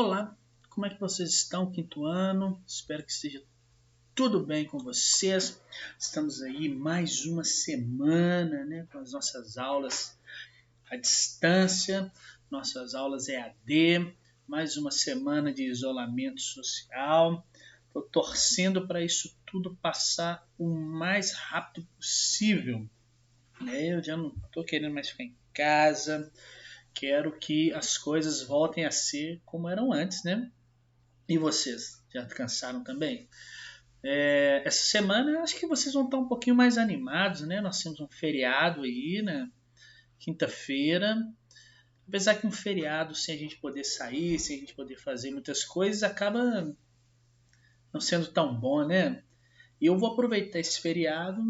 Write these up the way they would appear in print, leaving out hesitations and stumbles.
Olá, como é que vocês estão? Quinto ano, espero que esteja tudo bem com vocês. Estamos aí mais uma semana, né, com as nossas aulas à distância, nossas aulas EAD, mais uma semana de isolamento social. Estou torcendo para isso tudo passar o mais rápido possível. Eu já não estou querendo mais ficar em casa, quero que as coisas voltem a ser como eram antes, né? E vocês, já cansaram também? Essa semana acho que vocês vão estar um pouquinho mais animados, né? Nós temos um feriado aí, né? Quinta-feira. Apesar que um feriado sem a gente poder sair, sem a gente poder fazer muitas coisas, acaba não sendo tão bom, né? E eu vou aproveitar esse feriado,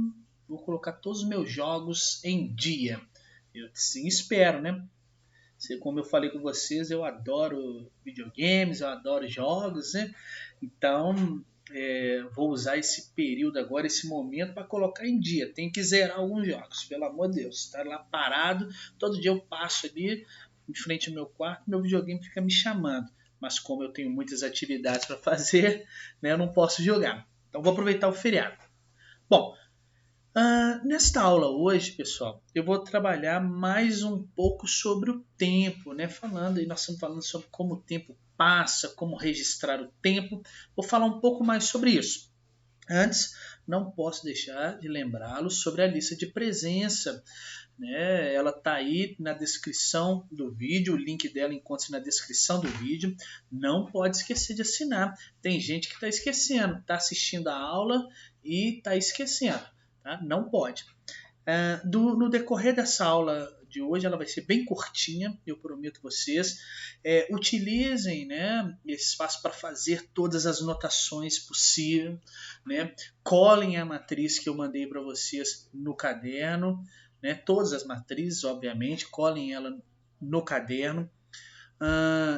vou colocar todos os meus jogos em dia. Eu sim espero, né? Como eu falei com vocês, eu adoro videogames, eu adoro jogos, né? Então, vou usar esse período agora, esse momento, para colocar em dia. Tem que zerar alguns jogos, pelo amor de Deus. Estar lá parado, todo dia eu passo ali em frente ao meu quarto, meu videogame fica me chamando. Mas como eu tenho muitas atividades para fazer, né, eu não posso jogar. Então, vou aproveitar o feriado. Bom, nesta aula hoje, pessoal, eu vou trabalhar mais um pouco sobre o tempo, né? Nós estamos falando sobre como o tempo passa, como registrar o tempo. Vou falar um pouco mais sobre isso. Antes, não posso deixar de lembrá-los sobre a lista de presença, né? Ela está aí na descrição do vídeo, o link dela encontra-se na descrição do vídeo. Não pode esquecer de assinar. Tem gente que está esquecendo, está assistindo a aula e está esquecendo. Tá? Não pode. No decorrer dessa aula de hoje, ela vai ser bem curtinha, eu prometo vocês. Utilizem, né, esse espaço para fazer todas as anotações possíveis. Né? Colhem a matriz que eu mandei para vocês no caderno. Né? Todas as matrizes, obviamente, colhem ela no caderno.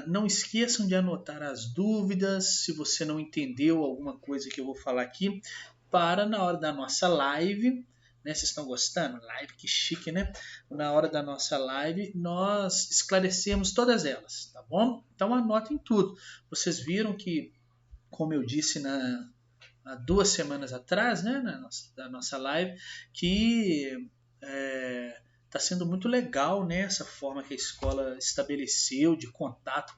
Não esqueçam de anotar as dúvidas, se você não entendeu alguma coisa que eu vou falar aqui, para na hora da nossa live, né? Vocês estão gostando? Live, que chique, né? Na hora da nossa live, nós esclarecemos todas elas, tá bom? Então anotem tudo. Vocês viram que, como eu disse há 2 semanas atrás, né, da nossa live, que está sendo muito legal, né, essa forma que a escola estabeleceu de contato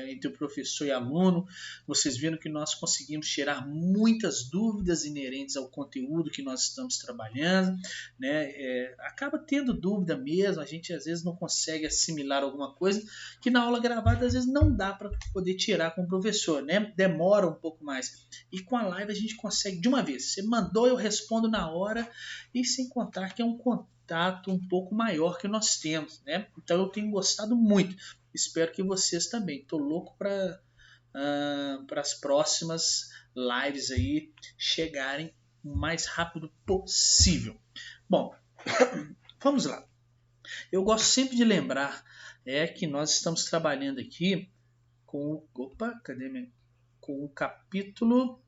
entre o professor e aluno. Vocês viram que nós conseguimos tirar muitas dúvidas inerentes ao conteúdo que nós estamos trabalhando. Né? Acaba tendo dúvida mesmo, a gente às vezes não consegue assimilar alguma coisa que na aula gravada às vezes não dá para poder tirar com o professor, né? Demora um pouco mais. E com a live a gente consegue de uma vez. Você mandou, eu respondo na hora, e sem contar que é um contato um pouco maior que nós temos, né? Então eu tenho gostado muito. Espero que vocês também. Estou louco para as próximas lives aí chegarem o mais rápido possível. Bom, vamos lá. Eu gosto sempre de lembrar que nós estamos trabalhando aqui com com o capítulo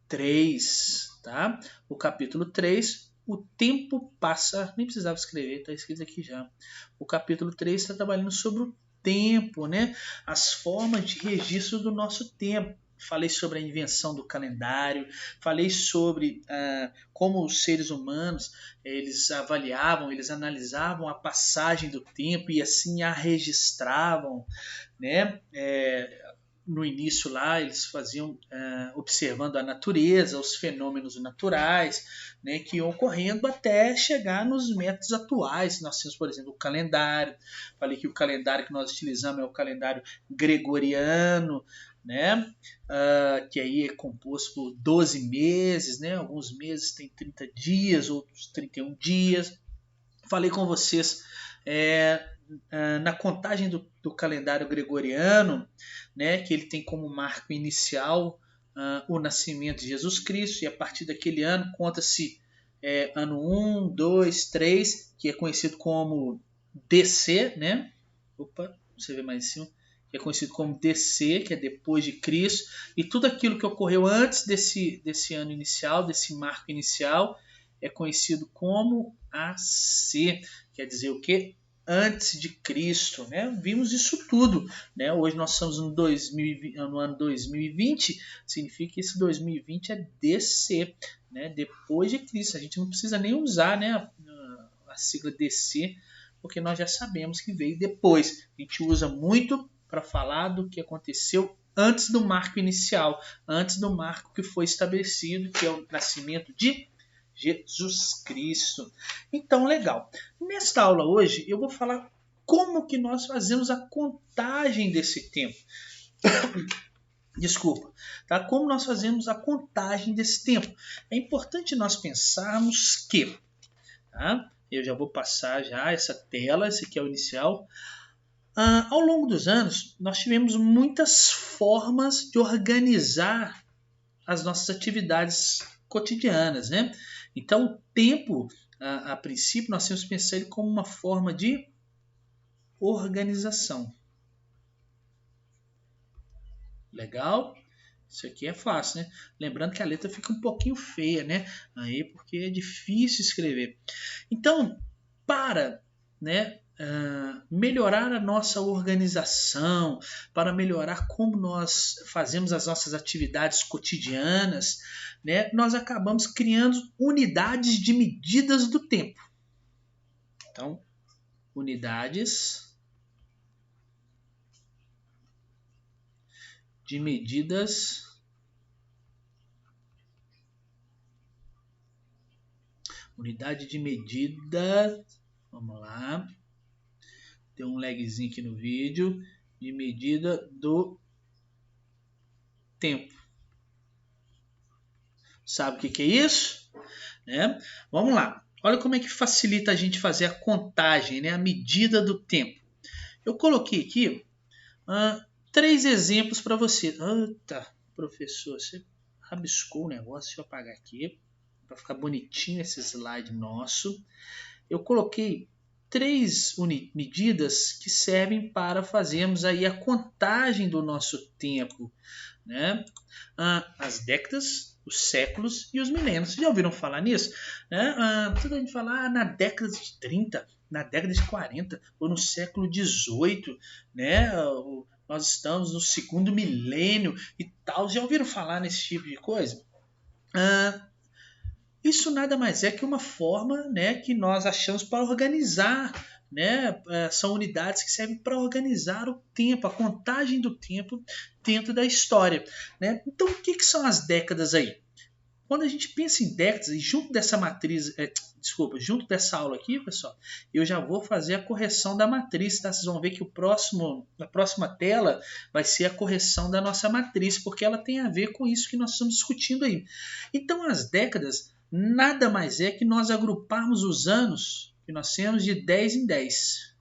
3, tá? O capítulo 3, o tempo passa, nem precisava escrever, está escrito aqui já. O capítulo 3 está trabalhando sobre o tempo, né? As formas de registro do nosso tempo. Falei sobre a invenção do calendário, falei sobre como os seres humanos eles avaliavam, eles analisavam a passagem do tempo e assim a registravam, né? No início lá eles faziam observando a natureza, os fenômenos naturais, né, que iam ocorrendo até chegar nos métodos atuais. Nós temos, por exemplo, o calendário. Falei que o calendário que nós utilizamos é o calendário gregoriano, né, que aí é composto por 12 meses, né, alguns meses têm 30 dias, outros 31 dias. Falei com vocês na contagem do calendário gregoriano, né, que ele tem como marco inicial o nascimento de Jesus Cristo, e a partir daquele ano conta-se ano 1, 2, 3, que é conhecido como DC, né? Opa, você vê mais em cima, que é conhecido como DC, que é depois de Cristo, e tudo aquilo que ocorreu antes desse ano inicial, desse marco inicial, é conhecido como AC, quer dizer o quê? antes de Cristo, né? Vimos isso tudo, né? Hoje nós estamos no ano 2020, significa que esse 2020 é DC, né? Depois de Cristo. A gente não precisa nem usar, né, a sigla DC, porque nós já sabemos que veio depois. A gente usa muito para falar do que aconteceu antes do marco inicial, antes do marco que foi estabelecido, que é o nascimento de Jesus Cristo. Então, legal. Nesta aula hoje eu vou falar como que nós fazemos a contagem desse tempo. Desculpa, tá? Como nós fazemos a contagem desse tempo. É importante nós pensarmos que, tá? Eu já vou passar já essa tela, esse aqui é o inicial. Ao longo dos anos, nós tivemos muitas formas de organizar as nossas atividades cotidianas, né? Então, o tempo, a princípio, nós temos que pensar ele como uma forma de organização. Legal? Isso aqui é fácil, né? Lembrando que a letra fica um pouquinho feia, né? Aí, porque é difícil escrever. Então, para, né, melhorar a nossa organização, para melhorar como nós fazemos as nossas atividades cotidianas, né, nós acabamos criando unidades de medidas do tempo. Então, unidades de medidas unidade de medida, vamos lá, tem um lagzinho aqui no vídeo, de medida do tempo. Sabe o que é isso? Né? Vamos lá, olha como é que facilita a gente fazer a contagem, né? A medida do tempo. Eu coloquei aqui 3 exemplos para você. Eita, professor, você rabiscou o negócio, deixa eu apagar aqui, para ficar bonitinho esse slide nosso. Eu coloquei 3 medidas que servem para fazermos aí a contagem do nosso tempo, né? As décadas, os séculos e os milênios. Vocês já ouviram falar nisso? Né? Toda a gente fala na década de 30, na década de 40 ou no século 18, né? Nós estamos no segundo milênio e tal. Já ouviram falar nesse tipo de coisa? Isso nada mais é que uma forma, né, que nós achamos para organizar, né? São unidades que servem para organizar o tempo, a contagem do tempo dentro da história, né? Então, o que são as décadas aí? Quando a gente pensa em décadas, e junto dessa matriz, junto dessa aula aqui, pessoal, eu já vou fazer a correção da matriz, tá? Vocês vão ver que a próxima tela vai ser a correção da nossa matriz, porque ela tem a ver com isso que nós estamos discutindo aí. Então, as décadas nada mais é que nós agruparmos os anos que nós temos de 10 em 10.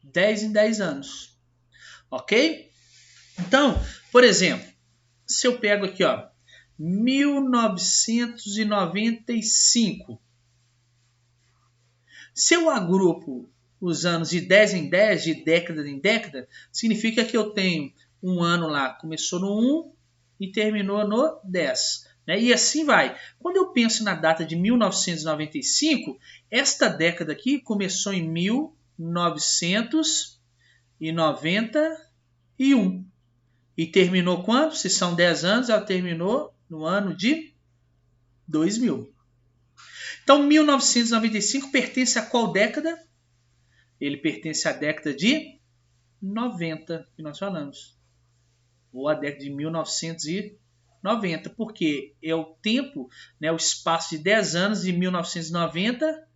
10 em 10 anos. Ok? Então, por exemplo, se eu pego aqui, ó, 1995. Se eu agrupo os anos de 10 em 10, de década em década, significa que eu tenho um ano lá, começou no 1 e terminou no 10. Né? E assim vai. Quando eu penso na data de 1995, esta década aqui começou em 1991. E terminou quando? Se são 10 anos, ela terminou no ano de 2000. Então, 1995 pertence a qual década? Ele pertence à década de 90, que nós falamos. Ou a década de 1990, porque é o tempo, né, o espaço de 10 anos de 1990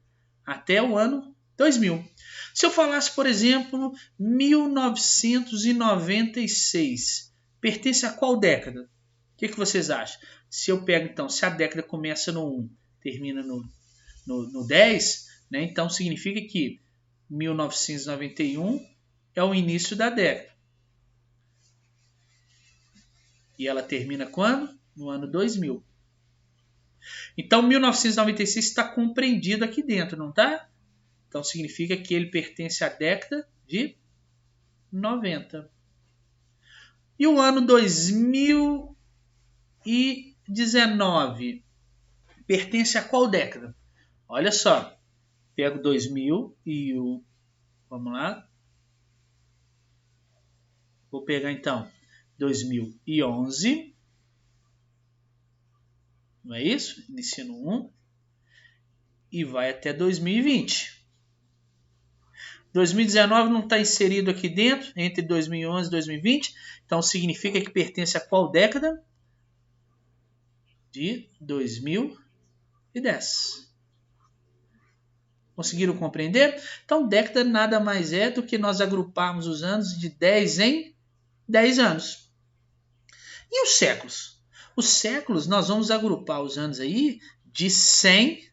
até o ano 2000. Se eu falasse, por exemplo, 1996, pertence a qual década? O que vocês acham? Se eu pego, então, se a década começa no 1, termina no 10, né, então significa que 1991 é o início da década. E ela termina quando? No ano 2000. Então, 1996 está compreendido aqui dentro, não está? Então, significa que ele pertence à década de 90. E o ano 2019 pertence a qual década? Olha só. Pego 2000 e o... Vamos lá. Vou pegar então 2011. Não é isso? Inicia no 1. E vai até 2020. 2019 não está inserido aqui dentro, entre 2011 e 2020. Então significa que pertence a qual década? De 2010. Conseguiram compreender? Então, década nada mais é do que nós agruparmos os anos de 10 em 10 anos. E os séculos? Os séculos, nós vamos agrupar os anos aí de 100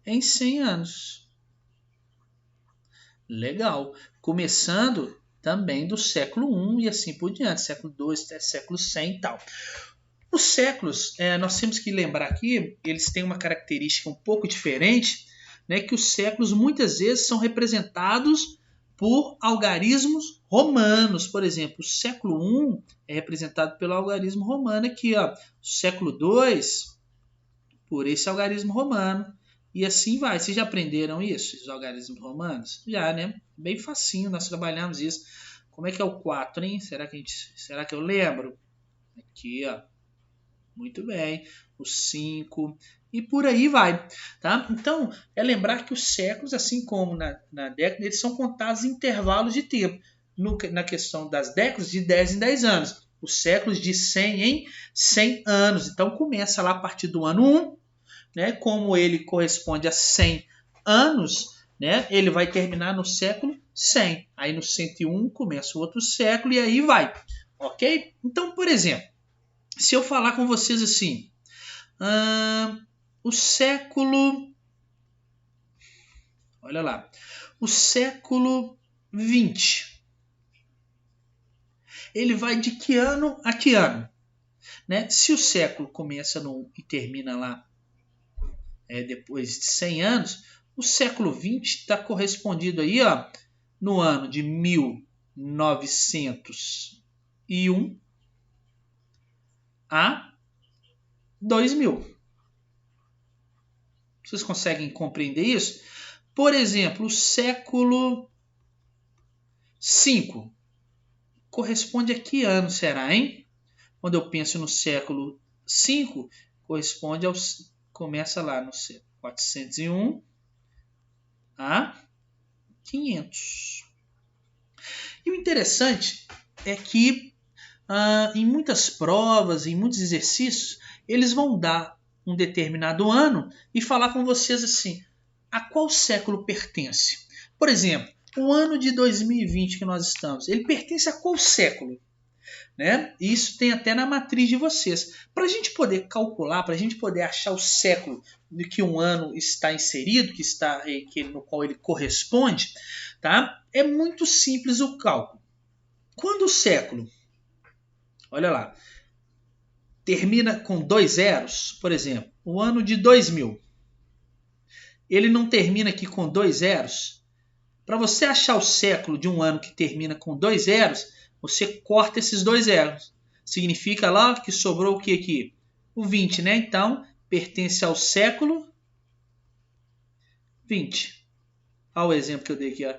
em 100 anos. Legal. Começando também do século I e assim por diante. Século II até século 100 e tal. Os séculos, nós temos que lembrar aqui, eles têm uma característica um pouco diferente, né, que os séculos muitas vezes são representados por algarismos romanos. Por exemplo, o século I é representado pelo algarismo romano aqui, ó. O século II por esse algarismo romano. E assim vai. Vocês já aprenderam isso, os algarismos romanos? Já, né? Bem facinho, nós trabalhamos isso. Como é que é o 4, hein? Será que eu lembro? Aqui, ó. Muito bem, o 5 e por aí vai, tá? Então, é lembrar que os séculos, assim como na década, eles são contados em intervalos de tempo. Na questão das décadas, de 10 em 10 anos. Os séculos de 100 em 100 anos. Então, começa lá a partir do ano 1, né? Como ele corresponde a 100 anos, né? Ele vai terminar no século 100. Aí no 101 começa o outro século e aí vai, ok? Então, por exemplo, se eu falar com vocês assim, o século, olha lá, o século 20, ele vai de que ano a que ano? Né? Se o século começa no 1 e termina lá depois de 100 anos, o século 20 está correspondido aí, ó, no ano de 1901 a 2000. Vocês conseguem compreender isso? Por exemplo, o século 5 corresponde a que ano será, hein? Quando eu penso no século 5, corresponde começa lá no século 401 a 500. E o interessante é que em muitas provas, em muitos exercícios, eles vão dar um determinado ano e falar com vocês assim, a qual século pertence? Por exemplo, o ano de 2020 que nós estamos, ele pertence a qual século? Né? Isso tem até na matriz de vocês. Para a gente poder calcular, para a gente poder achar o século de que um ano está inserido, no qual ele corresponde, tá? É muito simples o cálculo. Quando o século, olha lá, termina com 2 zeros, por exemplo, o ano de 2000, ele não termina aqui com 2 zeros? Para você achar o século de um ano que termina com 2 zeros, você corta esses 2 zeros. Significa lá que sobrou o que aqui? O 20, né? Então, pertence ao século 20. Olha o exemplo que eu dei aqui, ó.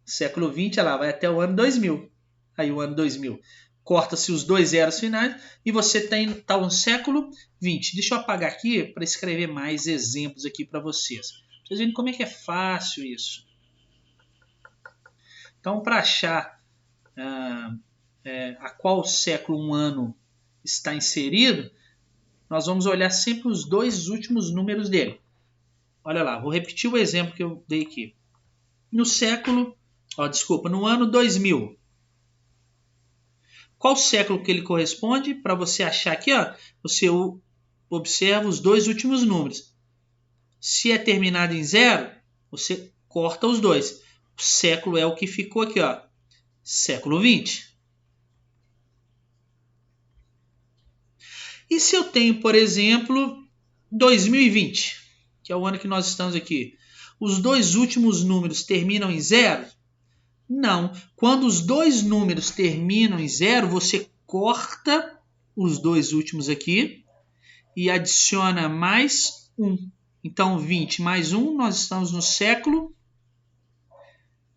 Século 20, olha lá, vai até o ano 2000. Aí o ano 2000. Corta-se os 2 zeros finais e você está no século 20. Deixa eu apagar aqui para escrever mais exemplos aqui para vocês. Vocês verem como é que é fácil isso. Então, para achar a qual século um ano está inserido, nós vamos olhar sempre os 2 últimos números dele. Olha lá, vou repetir o exemplo que eu dei aqui. No ano 2000. Qual século que ele corresponde? Para você achar aqui, ó, você observa os 2 últimos números. Se é terminado em 0, você corta os 2. O século é o que ficou aqui, ó, século 20. E se eu tenho, por exemplo, 2020, que é o ano que nós estamos aqui, os 2 últimos números terminam em 0? Não. Quando os 2 números terminam em 0, você corta os 2 últimos aqui e adiciona mais 1. Então, 20 mais 1, nós estamos no século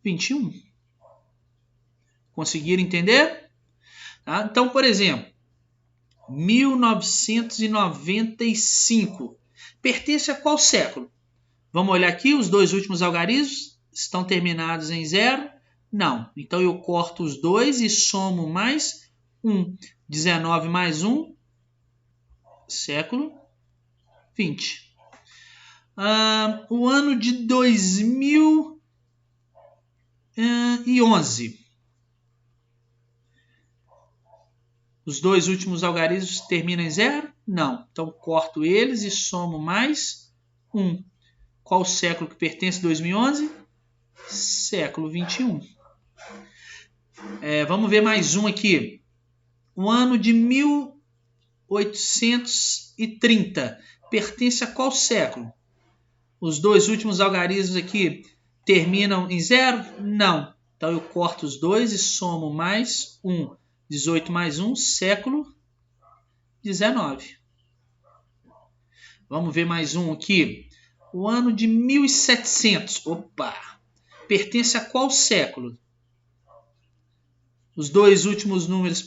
21. Conseguiram entender? Tá? Então, por exemplo, 1995 pertence a qual século? Vamos olhar aqui, os dois últimos algarismos estão terminados em 0? Não. Então eu corto os dois e somo mais 1. 19 mais 1, século 20. O ano de 2011. Os dois últimos algarismos terminam em 0? Não. Então corto eles e somo mais 1. Qual século que pertence a 2011? Século 21. Vamos ver mais um aqui. O ano de 1830 pertence a qual século? Os dois últimos algarismos aqui terminam em 0? Não. Então eu corto os dois e somo mais 1. 18 mais 1, século 19. Vamos ver mais um aqui. O ano de 1700. Pertence a qual século? Os dois últimos números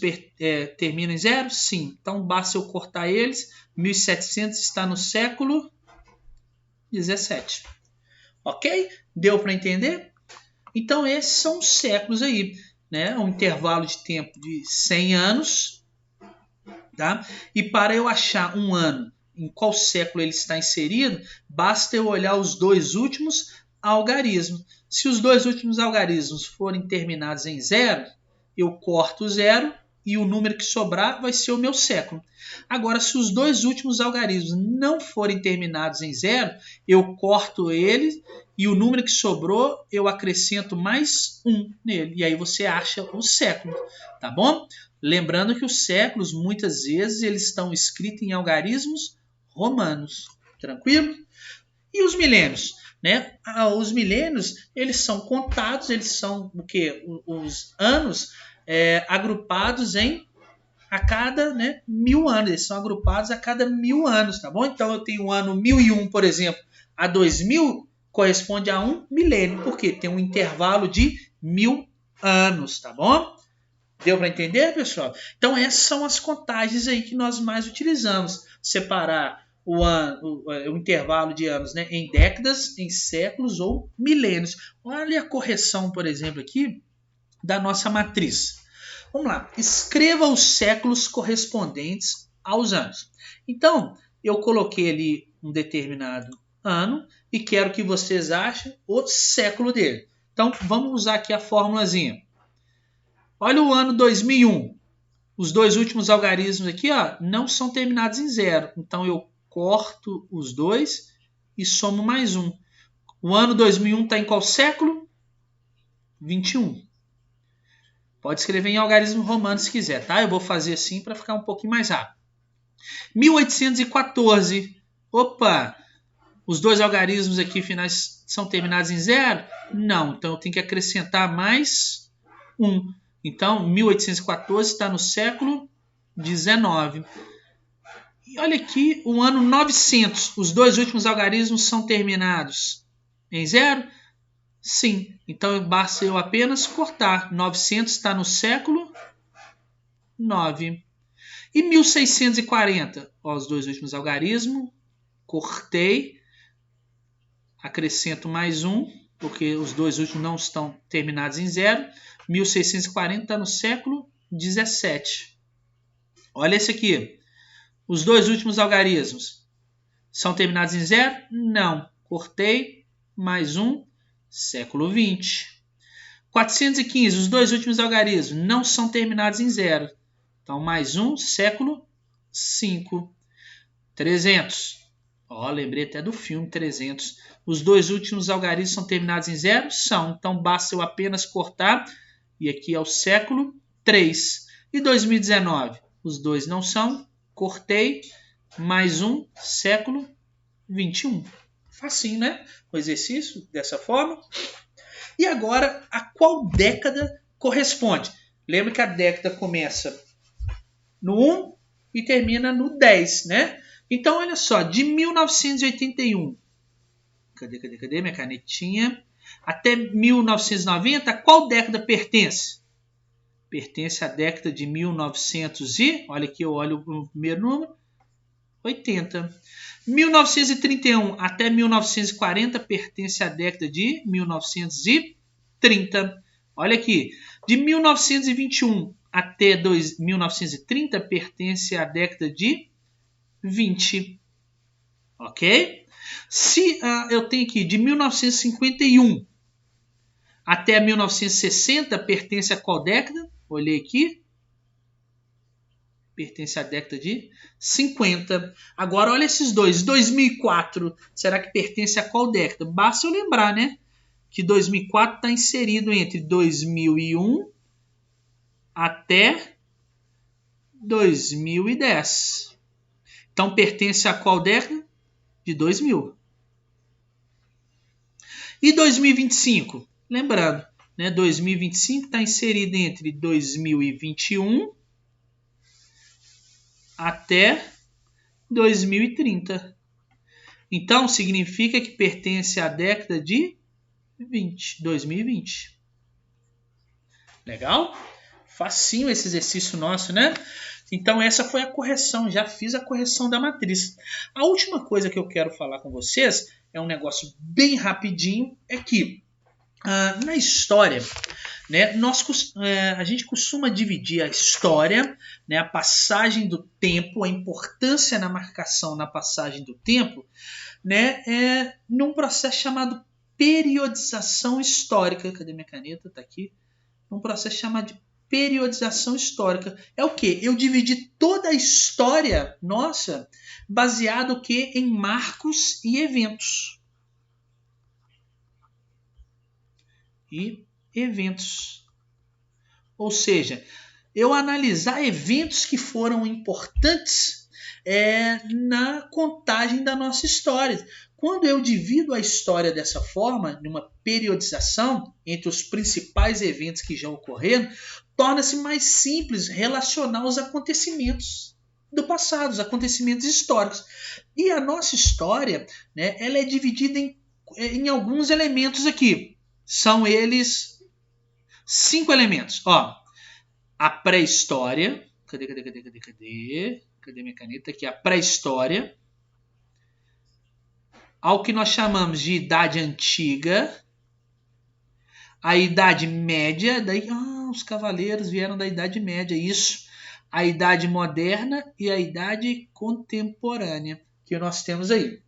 terminam em 0? Sim. Então basta eu cortar eles. 1700 está no século 17. Ok? Deu para entender? Então esses são os séculos aí. Né? Um intervalo de tempo de 100 anos. Tá? E para eu achar um ano em qual século ele está inserido, basta eu olhar os dois últimos algarismos. Se os dois últimos algarismos forem terminados em 0, eu corto o 0 e o número que sobrar vai ser o meu século. Agora, se os dois últimos algarismos não forem terminados em 0, eu corto ele e o número que sobrou eu acrescento mais 1 nele. E aí você acha o século, tá bom? Lembrando que os séculos, muitas vezes, eles estão escritos em algarismos romanos. Tranquilo? E os milênios? Né? Os milênios, eles são contados, eles são o quê? Os anos agrupados a cada 1000 anos. Eles são agrupados a cada 1000 anos, tá bom? Então eu tenho o ano 1001, por exemplo, a 2000 corresponde a um milênio, porque tem um intervalo de 1000 anos, tá bom? Deu para entender, pessoal? Então essas são as contagens aí que nós mais utilizamos. Separar o intervalo de anos, né, em décadas, em séculos ou milênios. Olha a correção, por exemplo, aqui da nossa matriz. Vamos lá. Escreva os séculos correspondentes aos anos. Então, eu coloquei ali um determinado ano e quero que vocês achem o século dele. Então, vamos usar aqui a formulazinha. Olha o ano 2001. Os dois últimos algarismos aqui não são terminados em 0. Então, eu corto os dois e somo mais 1. O ano 2001 está em qual século? 21. Pode escrever em algarismo romano se quiser, tá? Eu vou fazer assim para ficar um pouquinho mais rápido. 1814. Os dois algarismos aqui finais são terminados em 0? Não. Então, eu tenho que acrescentar mais 1. Então, 1814 está no século 19. E olha aqui o ano 900. Os dois últimos algarismos são terminados em 0? Sim. Então, basta eu apenas cortar. 900 está no século 9. E 1640? Os dois últimos algarismos. Cortei. Acrescento mais 1, porque os dois últimos não estão terminados em 0. 1640 está no século 17. Olha esse aqui. Os dois últimos algarismos são terminados em 0? Não. Cortei. Mais 1. Século 20. 415. Os dois últimos algarismos não são terminados em 0. Então, mais 1. Século 5. 300. Lembrei até do filme 300. Os dois últimos algarismos são terminados em 0? São. Então, basta eu apenas cortar. E aqui é o século 3. E 2019? Os dois não são. Cortei. Mais 1. Século 21. Facinho, né? O exercício dessa forma. E agora, a qual década corresponde? Lembra que a década começa no 1 e termina no 10, né? Então, olha só. De 1981 Cadê minha canetinha? Até 1990, qual década pertence? Pertence à década de 1900 e... Olha aqui, eu olho o primeiro número. 80. 1931 até 1940 pertence à década de 1930. Olha aqui. De 1921 até 1930 pertence à década de 20. Ok? Se eu tenho aqui de 1951 até 1960, pertence a qual década? Olhei aqui. Pertence à década de 50. Agora, olha esses dois. 2004, será que pertence a qual década? Basta eu lembrar, né? Que 2004 está inserido entre 2001 até 2010. Então, pertence a qual década? De 2000. E 2025? Lembrando, né? 2025 está inserido entre 2021 até 2030. Então, significa que pertence à década de 2020. Legal? Facinho esse exercício nosso, né? Então, essa foi a correção. Já fiz a correção da matriz. A última coisa que eu quero falar com vocês é um negócio bem rapidinho. É que na história, né, a gente costuma dividir a história, né, a passagem do tempo, a importância na marcação na passagem do tempo, né, num processo chamado periodização histórica. Cadê minha caneta? Está aqui. Um processo chamado de periodização histórica. É o quê? Eu dividi toda a história nossa baseado o quê? Em marcos e eventos. Ou seja, eu analisar eventos que foram importantes na contagem da nossa história. Quando eu divido a história dessa forma, numa periodização entre os principais eventos que já ocorreram, torna-se mais simples relacionar os acontecimentos do passado, os acontecimentos históricos. E a nossa história, né, ela é dividida em alguns elementos aqui. São eles 5 elementos. Ó, a pré-história. Cadê minha caneta? Aqui, a pré-história. Ao que nós chamamos de Idade Antiga. A Idade Média. Daí, os cavaleiros vieram da Idade Média, isso. A Idade Moderna e a Idade Contemporânea, que nós temos aí.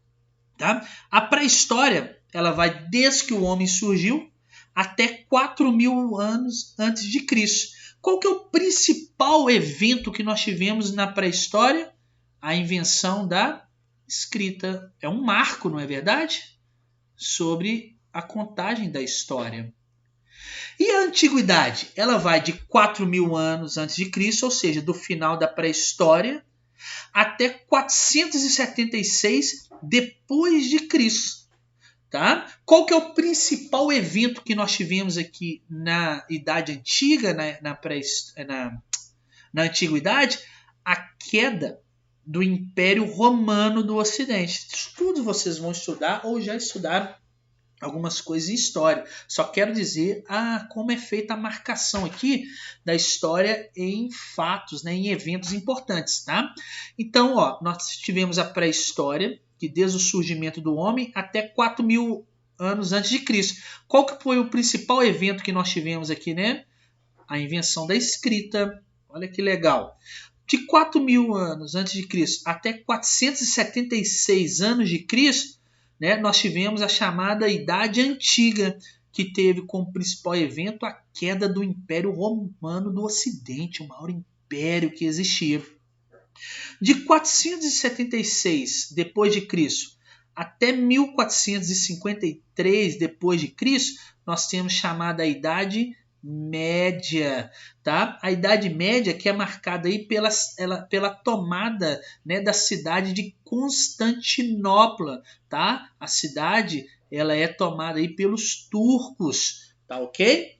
Tá? A pré-história, ela vai desde que o homem surgiu até 4.000 anos antes de Cristo. Qual que é o principal evento que nós tivemos na pré-história? A invenção da escrita. É um marco, não é verdade? Sobre a contagem da história. E a antiguidade? Ela vai de 4.000 anos antes de Cristo, ou seja, do final da pré-história, até 476 depois de Cristo. Tá? Qual que é o principal evento que nós tivemos aqui na Idade Antiga, na Antiguidade? A queda do Império Romano do Ocidente. Isso tudo vocês vão estudar ou já estudaram algumas coisas em história. Só quero dizer como é feita a marcação aqui da história em fatos, né, em eventos importantes. Tá? Então, nós tivemos a pré-história, que desde o surgimento do homem até 4.000 anos antes de Cristo. Qual que foi o principal evento que nós tivemos aqui, né? A invenção da escrita. Olha que legal. De 4.000 anos antes de Cristo até 476 anos de Cristo, né, nós tivemos a chamada Idade Antiga, que teve como principal evento a queda do Império Romano do Ocidente, o maior império que existia. De 476 depois de Cristo até 1453 depois de Cristo, nós temos chamada a Idade Média, tá? A Idade Média que é marcada aí pela tomada, né, da cidade de Constantinopla, tá? A cidade ela é tomada aí pelos turcos, tá ok?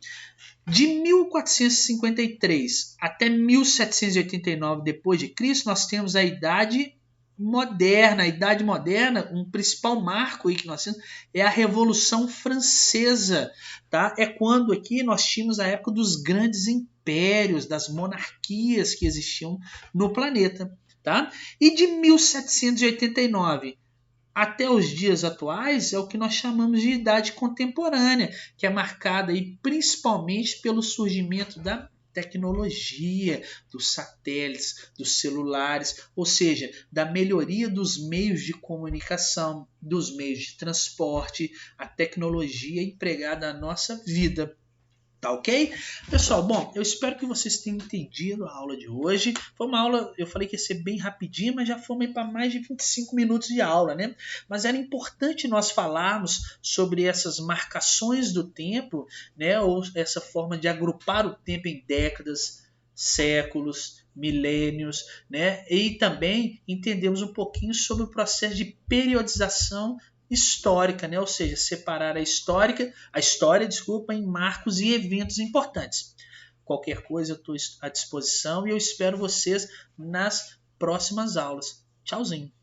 De 1453 até 1789 depois de Cristo, nós temos a Idade moderna, a Idade Moderna, um principal marco aí que nós temos é a Revolução Francesa, tá? É quando aqui nós tínhamos a época dos grandes impérios, das monarquias que existiam no planeta, tá? E de 1789 até os dias atuais é o que nós chamamos de Idade Contemporânea, que é marcada aí principalmente pelo surgimento da tecnologia, dos satélites, dos celulares, ou seja, da melhoria dos meios de comunicação, dos meios de transporte, a tecnologia empregada na nossa vida. Tá ok? Pessoal, bom, eu espero que vocês tenham entendido a aula de hoje. Foi uma aula, eu falei que ia ser bem rapidinha, mas já fomos para mais de 25 minutos de aula, né? Mas era importante nós falarmos sobre essas marcações do tempo, né? Ou essa forma de agrupar o tempo em décadas, séculos, milênios, né? E também entendemos um pouquinho sobre o processo de periodização histórica, né? Ou seja, separar a história, em marcos e eventos importantes. Qualquer coisa eu estou à disposição e eu espero vocês nas próximas aulas. Tchauzinho!